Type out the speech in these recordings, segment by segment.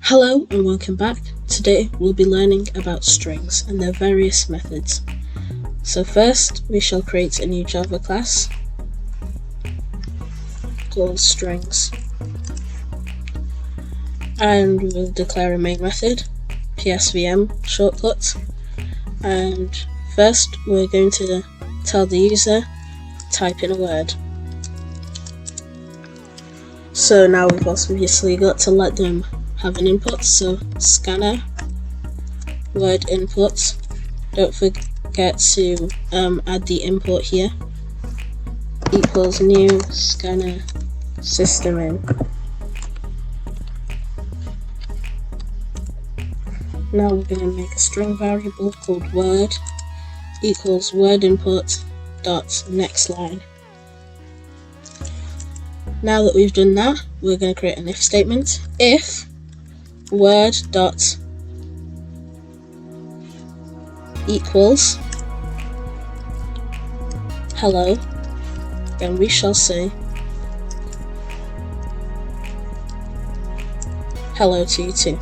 Hello and welcome back. Today we'll be learning about strings and their various methods. So first we shall create a new Java class called strings, and we'll declare a main method, psvm shortcut, and first we're going to tell the user type in a word. So now we've obviously got to let them have an input, so scanner word input. Don't forget to add the import here, equals new scanner system in. Now we're going to make a string variable called word equals word input dot next line. Now that we've done that, we're going to create an if statement. If word dot equals hello, then we shall say hello to you too.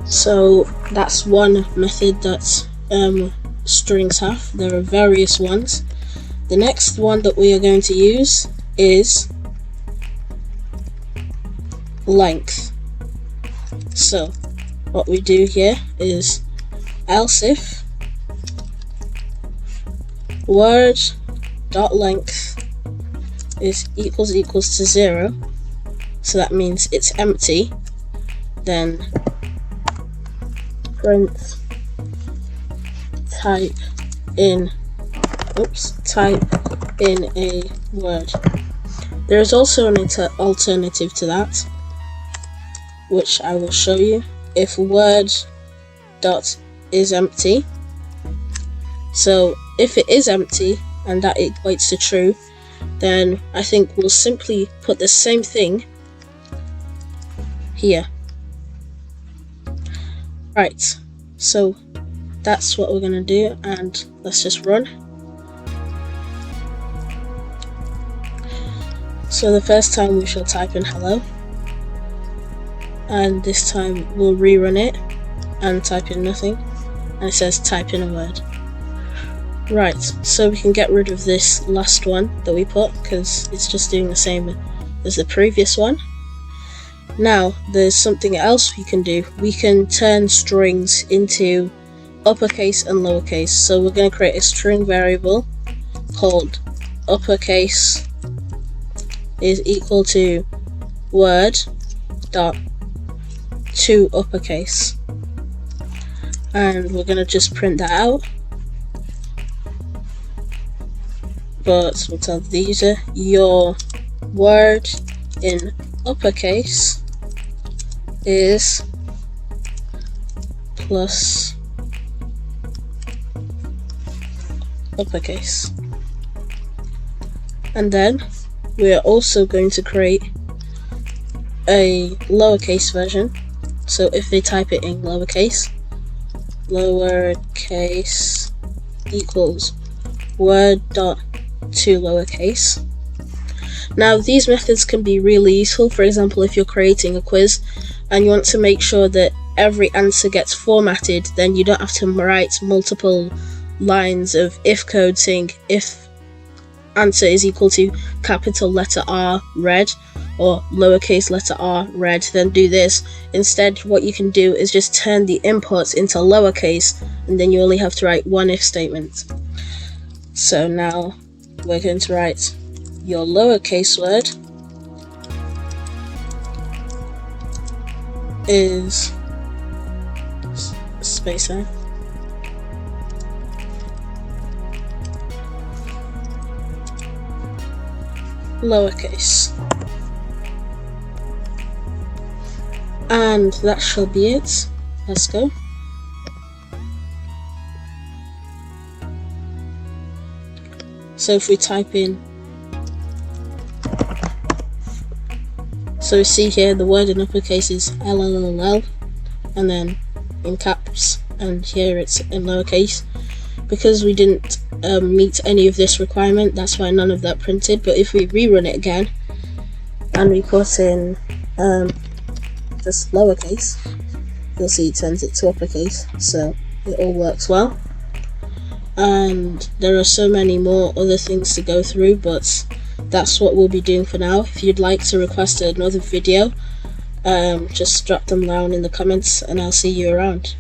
So that's one method that strings have. There are various ones. The next one that we are going to use is length. So what we do here is else if word dot length is equals to 0, so that means it's empty, then print type in a word. There is also an alternative to that, which I will show you. If word dot is empty, so if it is empty and that equates to true, then I think we'll simply put the same thing here. Right, so that's what we're going to do, and let's just run. So the first time we shall type in hello, and this time we'll rerun it and type in nothing, and it says type in a word. Right, so we can get rid of this last one that we put because it's just doing the same as the previous one. Now there's something else we can do. We can turn strings into uppercase and lowercase. So we're going to create a string variable called uppercase is equal to word dot to uppercase, and we're going to just print that out, but we'll tell the user your word in uppercase is plus uppercase, and then we are also going to create a lowercase version. So if they type it in lowercase equals word dot to lowercase. Now these methods can be really useful. For example, if you're creating a quiz and you want to make sure that every answer gets formatted, then you don't have to write multiple lines of if code saying if answer is equal to capital letter R red or lowercase letter r red, then do this. Instead, what you can do is just turn the inputs into lowercase, and then you only have to write one if statement. So now we're going to write your lowercase word is space there, lowercase, and that shall be it. Let's go. So if we type in, so we see here the word in uppercase is LLLL, and then in caps, and here it's in lowercase. Because we didn't meet any of this requirement, that's why none of that printed. But if we rerun it again, and we put in just lowercase, you'll see it turns it to uppercase, so it all works well. And there are so many more other things to go through, but that's what we'll be doing for now. If you'd like to request another video, just drop them down in the comments and I'll see you around.